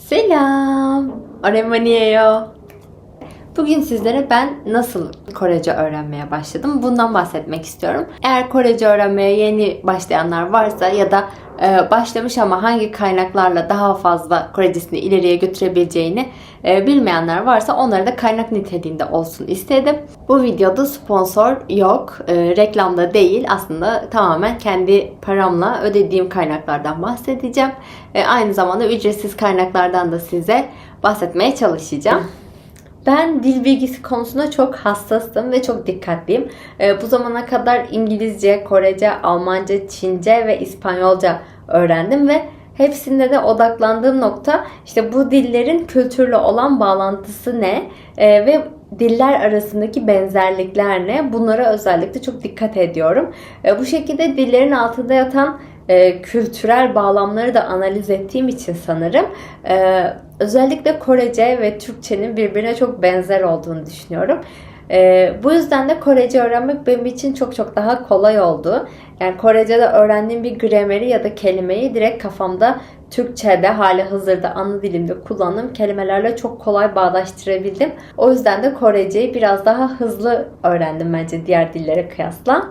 Selam. Oremanieyo. Bugün sizlere ben nasıl Korece öğrenmeye başladım bundan bahsetmek istiyorum. Eğer Korece öğrenmeye yeni başlayanlar varsa ya da başlamış ama hangi kaynaklarla daha fazla Korecesini ileriye götürebileceğini bilmeyenler varsa onlara da kaynak niteliğinde olsun istedim. Bu videoda sponsor yok, reklamda değil, aslında tamamen kendi paramla ödediğim kaynaklardan bahsedeceğim. Aynı zamanda ücretsiz kaynaklardan da size bahsetmeye çalışacağım. Ben dil bilgisi konusunda çok hassasım ve çok dikkatliyim. Bu zamana kadar İngilizce, Korece, Almanca, Çince ve İspanyolca öğrendim ve hepsinde de odaklandığım nokta işte bu dillerin kültürle olan bağlantısı ne ve diller arasındaki benzerlikler ne? Bunlara özellikle çok dikkat ediyorum. Bu şekilde dillerin altında yatan kültürel bağlamları da analiz ettiğim için sanırım özellikle Korece ve Türkçenin birbirine çok benzer olduğunu düşünüyorum. Bu yüzden de Korece öğrenmek benim için çok daha kolay oldu. Yani Korece'de öğrendiğim bir grameri ya da kelimeyi direkt kafamda Türkçe'de hali hazırda ana dilimde kullandığım kelimelerle çok kolay bağdaştırabildim. O yüzden de Korece'yi biraz daha hızlı öğrendim bence diğer dillere kıyasla.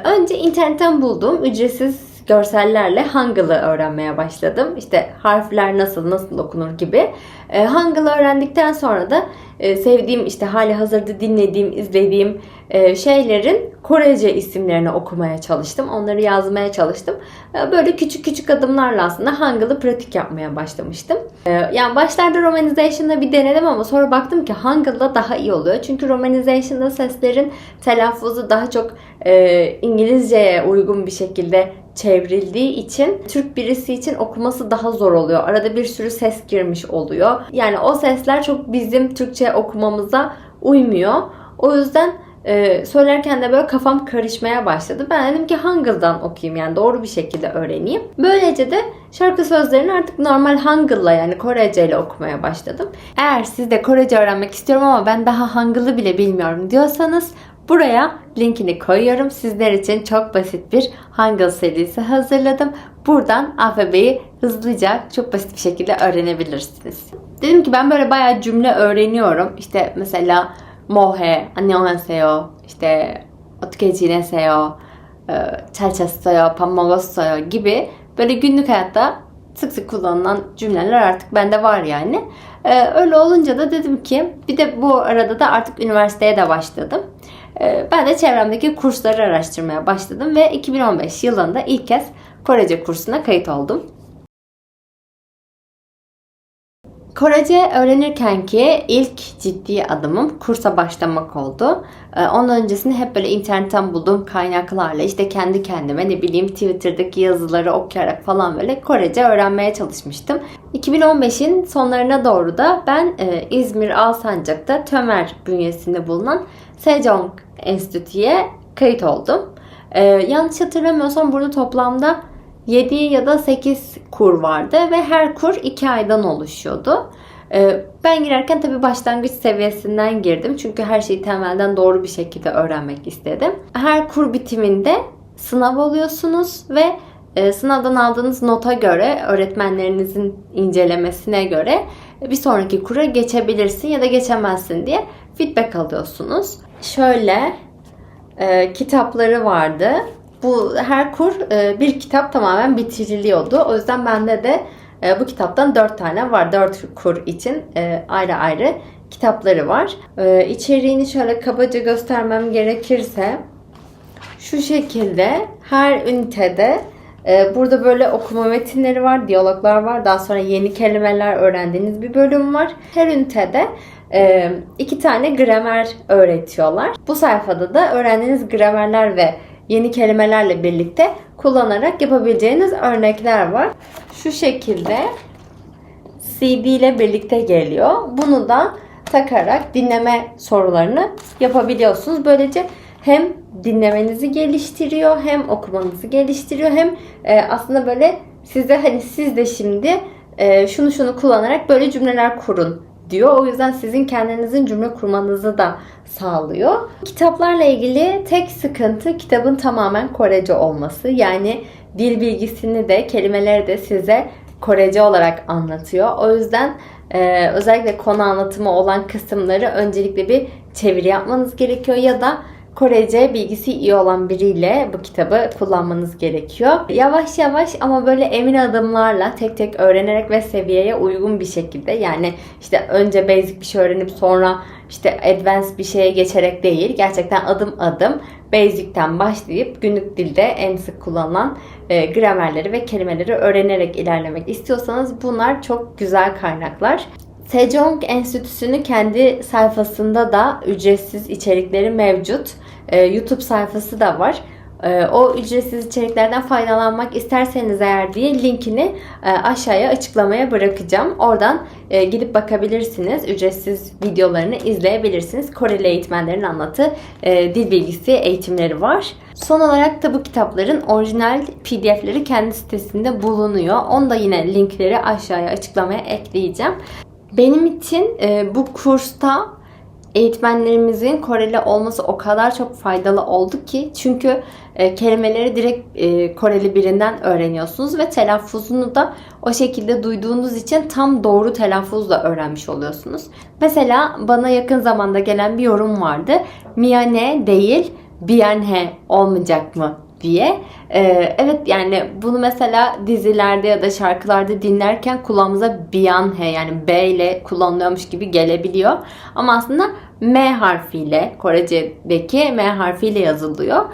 Önce internetten bulduğum ücretsiz görsellerle Hangul'u öğrenmeye başladım. İşte harfler nasıl okunur gibi. Hangul'u öğrendikten sonra da sevdiğim, işte hali hazırda dinlediğim, izlediğim şeylerin Korece isimlerini okumaya çalıştım. Onları yazmaya çalıştım. Böyle küçük adımlarla aslında Hangul'u pratik yapmaya başlamıştım. Yani başlarda Romanization'da bir denedim ama sonra baktım ki Hangul'da daha iyi oluyor. Çünkü Romanization'da seslerin telaffuzu daha çok İngilizceye uygun bir şekilde çevrildiği için Türk birisi için okuması daha zor oluyor. Arada bir sürü ses girmiş oluyor. Yani o sesler çok bizim Türkçe okumamıza uymuyor. O yüzden söylerken de böyle kafam karışmaya başladı. Ben dedim ki Hangul'dan okuyayım, yani doğru bir şekilde öğreneyim. Böylece de şarkı sözlerini artık normal Hangul'la, yani Korece ile okumaya başladım. Eğer siz de Korece öğrenmek istiyorum ama ben daha Hangul'u bile bilmiyorum diyorsanız buraya linkini koyuyorum. Sizler için çok basit bir Hangul serisi hazırladım. Buradan alfabeyi hızlıca, çok basit bir şekilde öğrenebilirsiniz. Dedim ki ben böyle bayağı cümle öğreniyorum. İşte mesela Mohe, 안녕하세요, işte 어떻게 지내세요, 잘 잤어요, 밥 먹었어요 gibi böyle günlük hayatta sık sık kullanılan cümleler artık bende var yani. Öyle olunca da dedim ki bir de bu arada da artık üniversiteye de başladım. Ben de çevremdeki kursları araştırmaya başladım ve 2015 yılında ilk kez Korece kursuna kayıt oldum. Korece öğrenirkenki ilk ciddi adımım kursa başlamak oldu. Ondan öncesinde hep böyle internetten bulduğum kaynaklarla, işte kendi kendime ne bileyim Twitter'daki yazıları okuyarak falan böyle Korece öğrenmeye çalışmıştım. 2015'in sonlarına doğru da ben İzmir Alsancak'ta TÖMER bünyesinde bulunan Sejong Enstitü'ye kayıt oldum. Yanlış hatırlamıyorsam burada toplamda 7 ya da 8 kur vardı ve her kur 2 aydan oluşuyordu. Ben girerken tabii başlangıç seviyesinden girdim. Çünkü her şeyi temelden doğru bir şekilde öğrenmek istedim. Her kur bitiminde sınav oluyorsunuz ve sınavdan aldığınız nota göre, öğretmenlerinizin incelemesine göre bir sonraki kura geçebilirsin ya da geçemezsin diye feedback alıyorsunuz. Şöyle kitapları vardı. Bu her kur bir kitap tamamen bitiriliyordu. O yüzden bende de bu kitaptan 4 tane var. 4 kur için ayrı kitapları var. İçeriğini şöyle kabaca göstermem gerekirse şu şekilde her ünitede burada böyle okuma metinleri var, diyaloglar var. Daha sonra yeni kelimeler öğrendiğiniz bir bölüm var. Her ünitede 2 tane gramer öğretiyorlar. Bu sayfada da öğrendiğiniz gramerler ve yeni kelimelerle birlikte kullanarak yapabileceğiniz örnekler var. Şu şekilde CD ile birlikte geliyor. Bunu da takarak dinleme sorularını yapabiliyorsunuz. Böylece hem dinlemenizi geliştiriyor, hem okumanızı geliştiriyor, hem aslında böyle size hani siz de şimdi şunu kullanarak böyle cümleler kurun diyor. O yüzden sizin kendinizin cümle kurmanızı da sağlıyor. Kitaplarla ilgili tek sıkıntı kitabın tamamen Korece olması. Yani dil bilgisini de, kelimeleri de size Korece olarak anlatıyor. O yüzden özellikle konu anlatımı olan kısımları öncelikle bir çeviri yapmanız gerekiyor ya da Korece bilgisi iyi olan biriyle bu kitabı kullanmanız gerekiyor. Yavaş yavaş ama böyle emin adımlarla tek tek öğrenerek ve seviyeye uygun bir şekilde, yani işte önce basic bir şey öğrenip sonra işte advanced bir şeye geçerek değil, gerçekten adım adım basic'ten başlayıp günlük dilde en sık kullanılan gramerleri ve kelimeleri öğrenerek ilerlemek istiyorsanız bunlar çok güzel kaynaklar. Sejong Enstitüsü'nün kendi sayfasında da ücretsiz içerikleri mevcut. YouTube sayfası da var. O ücretsiz içeriklerden faydalanmak isterseniz eğer diye linkini aşağıya açıklamaya bırakacağım. Oradan gidip bakabilirsiniz. Ücretsiz videolarını izleyebilirsiniz. Koreli eğitmenlerin anlattığı dil bilgisi eğitimleri var. Son olarak da bu kitapların orijinal PDF'leri kendi sitesinde bulunuyor. Onu da yine linkleri aşağıya açıklamaya ekleyeceğim. Benim için bu kursta eğitmenlerimizin Koreli olması o kadar çok faydalı oldu ki, çünkü kelimeleri direkt Koreli birinden öğreniyorsunuz ve telaffuzunu da o şekilde duyduğunuz için tam doğru telaffuzla öğrenmiş oluyorsunuz. Mesela bana yakın zamanda gelen bir yorum vardı. Miyane değil, Biyanhe olmayacak mı diye. Evet, yani bunu mesela dizilerde ya da şarkılarda dinlerken kulağımıza Biyanhe, yani B ile kullanılıyormuş gibi gelebiliyor. Ama aslında M harfiyle, Korece'deki M harfiyle yazılıyor.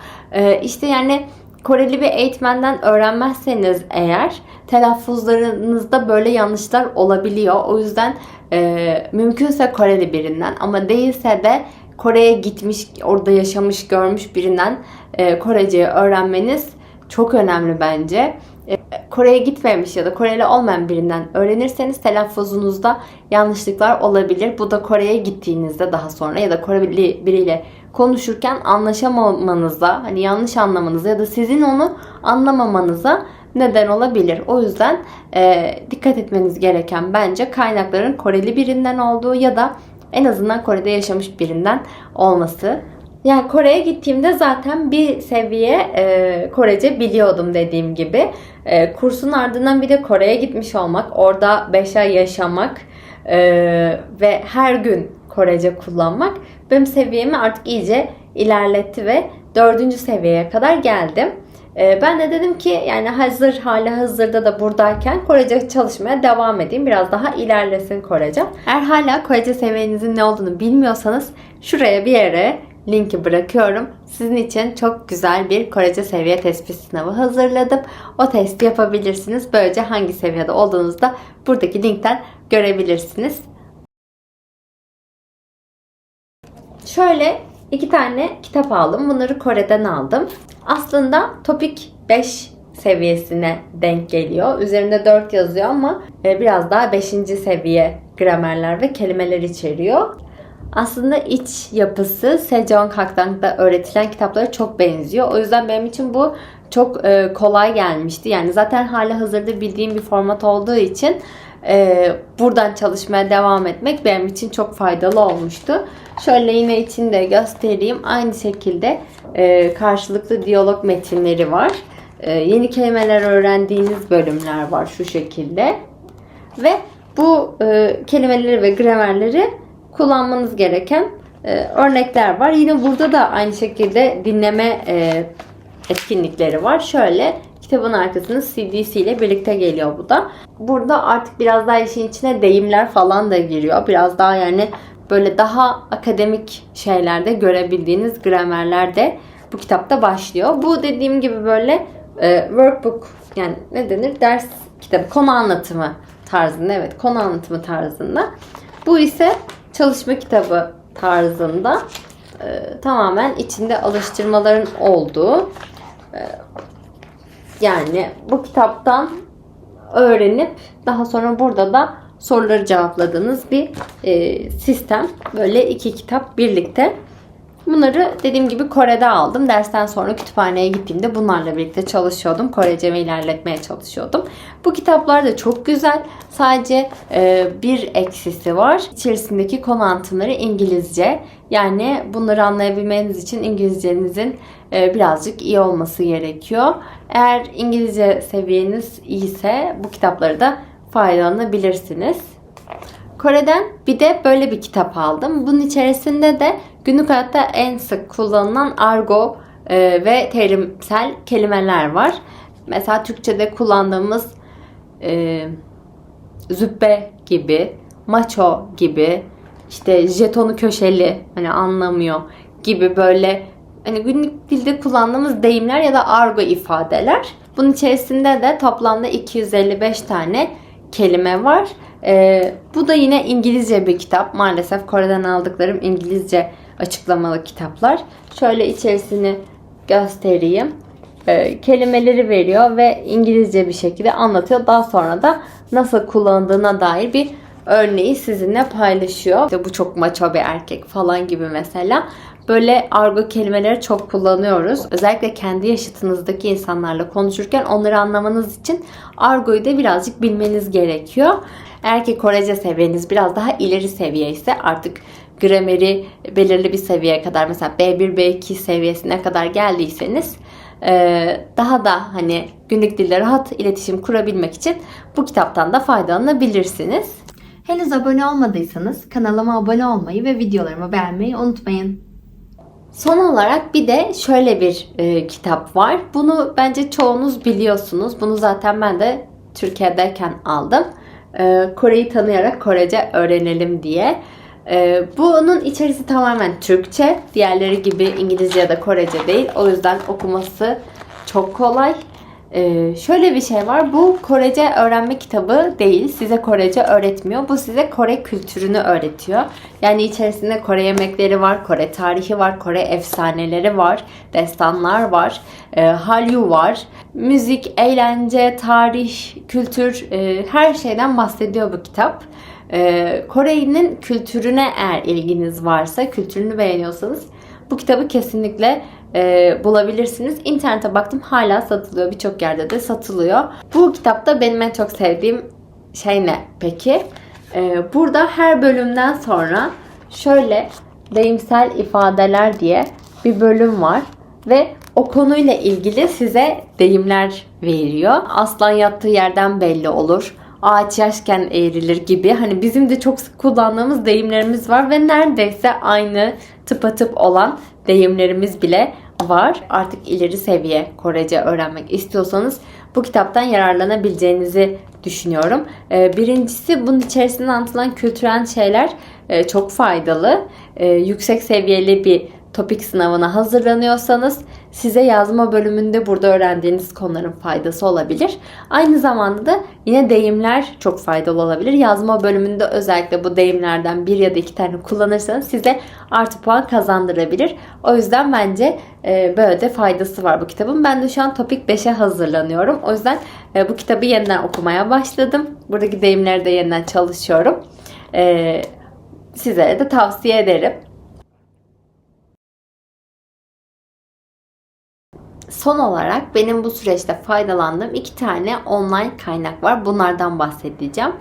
İşte yani Koreli bir eğitmenden öğrenmezseniz eğer telaffuzlarınızda böyle yanlışlar olabiliyor. O yüzden mümkünse Koreli birinden, ama değilse de Kore'ye gitmiş, orada yaşamış, görmüş birinden Korece'yi öğrenmeniz çok önemli bence. Kore'ye gitmemiş ya da Koreli olmayan birinden öğrenirseniz telaffuzunuzda yanlışlıklar olabilir. Bu da Kore'ye gittiğinizde daha sonra ya da Koreli biriyle konuşurken anlaşamamanıza, hani yanlış anlamanıza ya da sizin onu anlamamanıza neden olabilir. O yüzden dikkat etmeniz gereken bence kaynakların Koreli birinden olduğu ya da en azından Kore'de yaşamış birinden olması. Yani Kore'ye gittiğimde zaten bir seviye Korece biliyordum dediğim gibi. Kursun ardından bir de Kore'ye gitmiş olmak, orada 5 ay yaşamak ve her gün Korece kullanmak benim seviyemi artık iyice ilerletti ve 4. seviyeye kadar geldim. Ben de dedim ki yani hazırda da buradayken Korece çalışmaya devam edeyim. Biraz daha ilerlesin Korece. Eğer hala Korece seviyenizin ne olduğunu bilmiyorsanız şuraya bir yere linki bırakıyorum. Sizin için çok güzel bir Korece seviye tespit sınavı hazırladım. O testi yapabilirsiniz. Böylece hangi seviyede olduğunuzu da buradaki linkten görebilirsiniz. Şöyle 2 tane kitap aldım. Bunları Kore'den aldım. Aslında Topik 5 seviyesine denk geliyor. Üzerinde 4 yazıyor ama biraz daha 5. seviye gramerler ve kelimeler içeriyor. Aslında iç yapısı Sejong Hakdang'da öğretilen kitaplara çok benziyor. O yüzden benim için bu çok kolay gelmişti. Yani zaten halihazırda bildiğim bir format olduğu için buradan çalışmaya devam etmek benim için çok faydalı olmuştu. Şöyle yine içinde göstereyim. Aynı şekilde karşılıklı diyalog metinleri var. Yeni kelimeler öğrendiğiniz bölümler var şu şekilde. Ve bu kelimeleri ve gramerleri kullanmanız gereken örnekler var. Yine burada da aynı şekilde dinleme etkinlikleri var. Şöyle kitabın arkasında CD'si ile birlikte geliyor bu da. Burada artık biraz daha işin içine deyimler falan da giriyor. Biraz daha yani böyle daha akademik şeylerde görebildiğiniz gramerler de bu kitapta başlıyor. Bu dediğim gibi böyle workbook, yani ne denir, ders kitabı, konu anlatımı tarzında. Evet, konu anlatımı tarzında. Bu ise çalışma kitabı tarzında. Tamamen içinde alıştırmaların olduğu, yani bu kitaptan öğrenip daha sonra burada da soruları cevapladığınız bir sistem. Böyle 2 kitap birlikte. Bunları dediğim gibi Kore'de aldım. Dersten sonra kütüphaneye gittiğimde bunlarla birlikte çalışıyordum. Korecemi ilerletmeye çalışıyordum. Bu kitaplar da çok güzel. Sadece bir eksisi var. İçerisindeki konu anlatımları İngilizce. Yani bunları anlayabilmeniz için İngilizcenizin birazcık iyi olması gerekiyor. Eğer İngilizce seviyeniz iyiyse bu kitapları da faydalanabilirsiniz. Kore'den bir de böyle bir kitap aldım. Bunun içerisinde de günlük hayatta en sık kullanılan argo ve terimsel kelimeler var. Mesela Türkçe'de kullandığımız züppe gibi, maço gibi, işte jetonu köşeli, hani anlamıyor gibi böyle hani günlük dilde kullandığımız deyimler ya da argo ifadeler. Bunun içerisinde de toplamda 255 tane kelime var. Bu da yine İngilizce bir kitap. Maalesef Kore'den aldıklarım İngilizce açıklamalı kitaplar. Şöyle içerisini göstereyim. Kelimeleri veriyor ve İngilizce bir şekilde anlatıyor. Daha sonra da nasıl kullanıldığına dair bir örneği sizinle paylaşıyor. İşte bu çok maço bir erkek falan gibi mesela. Böyle argo kelimeleri çok kullanıyoruz. Özellikle kendi yaşıtınızdaki insanlarla konuşurken onları anlamanız için argoyu da birazcık bilmeniz gerekiyor. Eğer ki Korece seviyeniz biraz daha ileri seviye ise artık grameri belirli bir seviyeye kadar, mesela B1, B2 seviyesine kadar geldiyseniz daha da hani günlük dilde rahat iletişim kurabilmek için bu kitaptan da faydalanabilirsiniz. Henüz abone olmadıysanız kanalıma abone olmayı ve videolarımı beğenmeyi unutmayın. Son olarak bir de şöyle bir kitap var. Bunu bence çoğunuz biliyorsunuz. Bunu zaten ben de Türkiye'deyken aldım. Kore'yi tanıyarak Korece öğrenelim diye. Bunun içerisi tamamen Türkçe. Diğerleri gibi İngilizce ya da Korece değil. O yüzden okuması çok kolay. Şöyle bir şey var. Bu Korece öğrenme kitabı değil. Size Korece öğretmiyor. Bu size Kore kültürünü öğretiyor. Yani içerisinde Kore yemekleri var, Kore tarihi var, Kore efsaneleri var, destanlar var, Hallyu var. Müzik, eğlence, tarih, kültür, her şeyden bahsediyor bu kitap. Kore'nin kültürüne eğer ilginiz varsa, kültürünü beğeniyorsanız bu kitabı kesinlikle bulabilirsiniz. İnternete baktım, hala satılıyor. Birçok yerde de satılıyor. Bu kitapta benim en çok sevdiğim şey ne peki? Burada her bölümden sonra şöyle deyimsel ifadeler diye bir bölüm var ve o konuyla ilgili size deyimler veriyor. Aslan yattığı yerden belli olur. Ağaç yaşken eğrilir gibi. Hani bizim de çok sık kullandığımız deyimlerimiz var ve neredeyse aynı tıpatıp olan deyimlerimiz bile var. Artık ileri seviye Korece öğrenmek istiyorsanız bu kitaptan yararlanabileceğinizi düşünüyorum. Birincisi, bunun içerisinde anlatılan kültürel şeyler çok faydalı. Yüksek seviyeli bir topik sınavına hazırlanıyorsanız size yazma bölümünde burada öğrendiğiniz konuların faydası olabilir. Aynı zamanda da yine deyimler çok faydalı olabilir. Yazma bölümünde özellikle bu deyimlerden bir ya da iki tane kullanırsanız size artı puan kazandırabilir. O yüzden bence böyle de faydası var bu kitabın. Ben de şu an topik 5'e hazırlanıyorum. O yüzden bu kitabı yeniden okumaya başladım. Buradaki deyimleri de yeniden çalışıyorum. Sizlere de tavsiye ederim. Son olarak benim bu süreçte faydalandığım 2 tane online kaynak var. Bunlardan bahsedeceğim.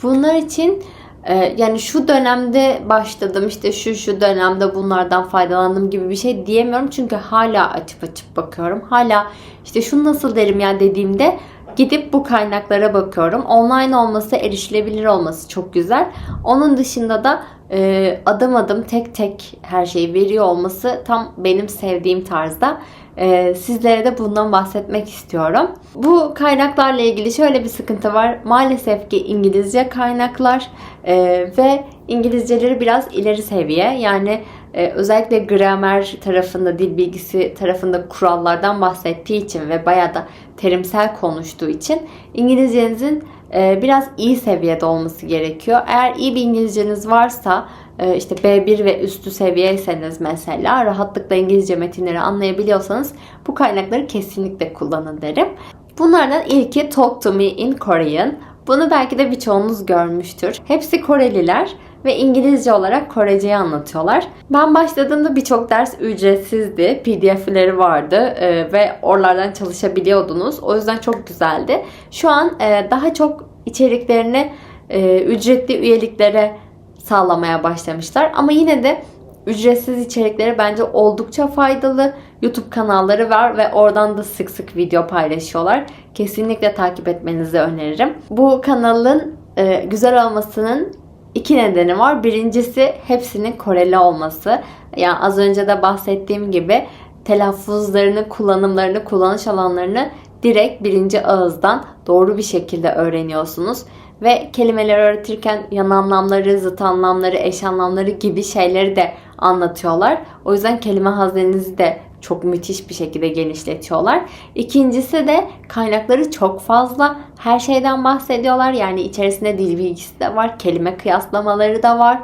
Bunlar için yani şu dönemde başladım, işte şu dönemde bunlardan faydalandım gibi bir şey diyemiyorum. Çünkü hala açıp bakıyorum. Hala işte şunu nasıl derim ya dediğimde gidip bu kaynaklara bakıyorum. Online olması, erişilebilir olması çok güzel. Onun dışında da adım adım tek tek her şeyi veriyor olması tam benim sevdiğim tarzda. Sizlere de bundan bahsetmek istiyorum. Bu kaynaklarla ilgili şöyle bir sıkıntı var. Maalesef ki İngilizce kaynaklar ve İngilizceleri biraz ileri seviye. Yani özellikle gramer tarafında, dil bilgisi tarafında kurallardan bahsettiği için ve bayağı da terimsel konuştuğu için İngilizcenizin biraz iyi seviyede olması gerekiyor. Eğer iyi bir İngilizceniz varsa, işte B1 ve üstü seviyeyseniz mesela, rahatlıkla İngilizce metinleri anlayabiliyorsanız bu kaynakları kesinlikle kullanın derim. Bunlardan ilki Talk to Me in Korean. Bunu belki de birçoğunuz görmüştür. Hepsi Koreliler ve İngilizce olarak Korece'yi anlatıyorlar. Ben başladığımda birçok ders ücretsizdi. PDF'leri vardı ve oralardan çalışabiliyordunuz. O yüzden çok güzeldi. Şu an daha çok içeriklerini ücretli üyeliklere sağlamaya başlamışlar. Ama yine de ücretsiz içerikleri bence oldukça faydalı. YouTube kanalları var ve oradan da sık sık video paylaşıyorlar. Kesinlikle takip etmenizi öneririm. Bu kanalın güzel olmasının iki nedeni var. Birincisi hepsinin Koreli olması. Yani az önce de bahsettiğim gibi telaffuzlarını, kullanımlarını, kullanış alanlarını direkt birinci ağızdan doğru bir şekilde öğreniyorsunuz. Ve kelimeleri öğretirken yan anlamları, zıt anlamları, eş anlamları gibi şeyleri de anlatıyorlar. O yüzden kelime haznenizi de çok müthiş bir şekilde genişletiyorlar. İkincisi de kaynakları çok fazla. Her şeyden bahsediyorlar. Yani içerisinde dil bilgisi de var. Kelime kıyaslamaları da var.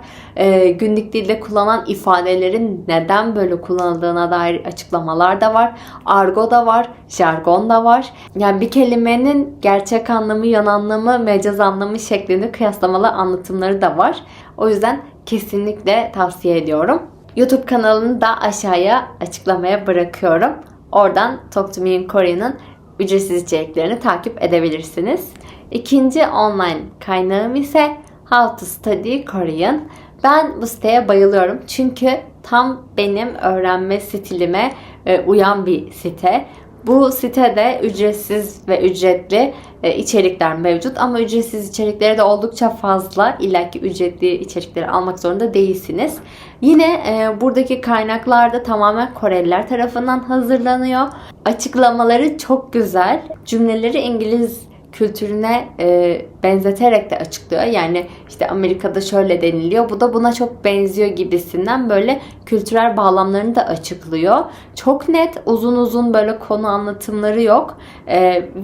Günlük dilde kullanılan ifadelerin neden böyle kullanıldığına dair açıklamalar da var. Argo da var. Jargon da var. Yani bir kelimenin gerçek anlamı, yan anlamı, mecaz anlamı şeklinde kıyaslamalı anlatımları da var. O yüzden kesinlikle tavsiye ediyorum. YouTube kanalını da aşağıya açıklamaya bırakıyorum. Oradan Talk to Me in Korean'ın ücretsiz içeriklerini takip edebilirsiniz. İkinci online kaynağım ise How to Study Korean. Ben bu siteye bayılıyorum. Çünkü tam benim öğrenme stilime uyan bir site. Bu sitede ücretsiz ve ücretli içerikler mevcut ama ücretsiz içerikleri de oldukça fazla. İlla ki ücretli içerikleri almak zorunda değilsiniz. Yine buradaki kaynaklar da tamamen Koreliler tarafından hazırlanıyor. Açıklamaları çok güzel. Cümleleri İngiliz kültürüne benzeterek de açıklıyor. Yani işte Amerika'da şöyle deniliyor. Bu da buna çok benziyor gibisinden böyle kültürel bağlamlarını da açıklıyor. Çok net, uzun uzun böyle konu anlatımları yok.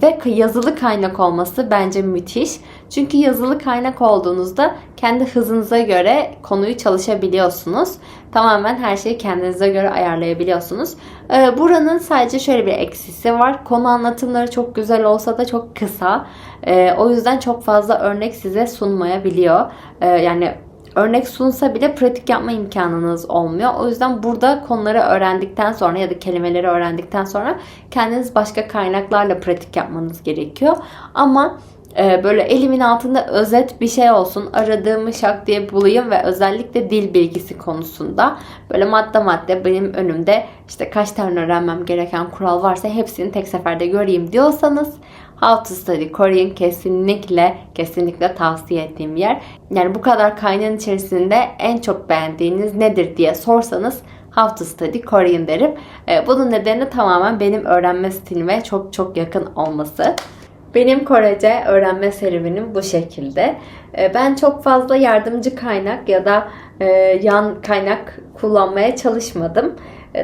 Ve yazılı kaynak olması bence müthiş. Çünkü yazılı kaynak olduğunuzda kendi hızınıza göre konuyu çalışabiliyorsunuz. Tamamen her şeyi kendinize göre ayarlayabiliyorsunuz. Buranın sadece şöyle bir eksisi var. Konu anlatımları çok güzel olsa da çok kısa. O yüzden çok fazla örnek size sunmayabiliyor. Yani örnek sunsa bile pratik yapma imkanınız olmuyor. O yüzden burada konuları öğrendikten sonra ya da kelimeleri öğrendikten sonra kendiniz başka kaynaklarla pratik yapmanız gerekiyor. Ama böyle elimin altında özet bir şey olsun, aradığımı şak diye bulayım ve özellikle dil bilgisi konusunda böyle madde madde benim önümde işte kaç tane öğrenmem gereken kural varsa hepsini tek seferde göreyim diyorsanız How to Study Korean kesinlikle tavsiye ettiğim yer. Yani bu kadar kaynağın içerisinde en çok beğendiğiniz nedir diye sorsanız How to Study Korean derim. Bunun nedeni tamamen benim öğrenme stilime çok yakın olması. Benim Korece öğrenme serüvenim bu şekilde. Ben çok fazla yardımcı kaynak ya da yan kaynak kullanmaya çalışmadım.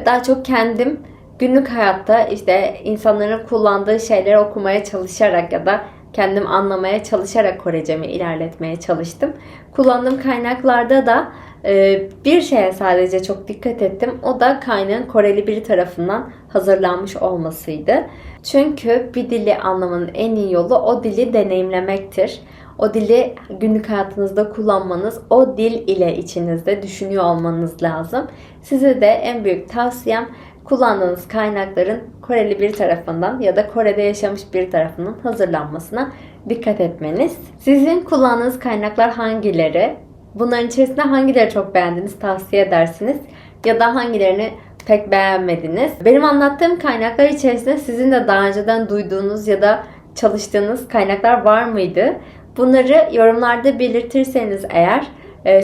Daha çok kendim günlük hayatta işte insanların kullandığı şeyleri okumaya çalışarak ya da kendim anlamaya çalışarak Korecemi ilerletmeye çalıştım. Kullandığım kaynaklarda da bir şeye sadece çok dikkat ettim. O da kaynağın Koreli biri tarafından hazırlanmış olmasıydı. Çünkü bir dili anlamanın en iyi yolu o dili deneyimlemektir. O dili günlük hayatınızda kullanmanız, o dil ile içinizde düşünüyor olmanız lazım. Size de en büyük tavsiyem kullandığınız kaynakların Koreli bir tarafından ya da Kore'de yaşamış bir tarafından hazırlanmasına dikkat etmeniz. Sizin kullandığınız kaynaklar hangileri? Bunların içerisinde hangileri çok beğendiniz, tavsiye edersiniz? Ya da hangilerini pek beğenmediniz? Benim anlattığım kaynaklar içerisinde sizin de daha önceden duyduğunuz ya da çalıştığınız kaynaklar var mıydı? Bunları yorumlarda belirtirseniz eğer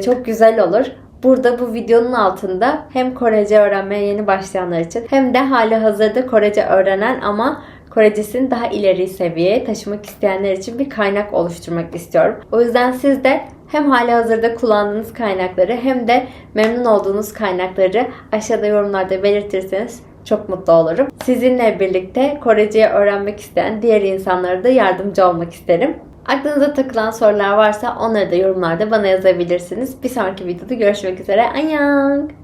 çok güzel olur. Burada bu videonun altında hem Korece öğrenmeye yeni başlayanlar için hem de hali hazırda Korece öğrenen ama Korecesini daha ileri seviyeye taşımak isteyenler için bir kaynak oluşturmak istiyorum. O yüzden siz de hem hali hazırda kullandığınız kaynakları hem de memnun olduğunuz kaynakları aşağıda yorumlarda belirtirseniz çok mutlu olurum. Sizinle birlikte Korece'yi öğrenmek isteyen diğer insanlara da yardımcı olmak isterim. Aklınıza takılan sorular varsa onları da yorumlarda bana yazabilirsiniz. Bir sonraki videoda görüşmek üzere. Annyeong!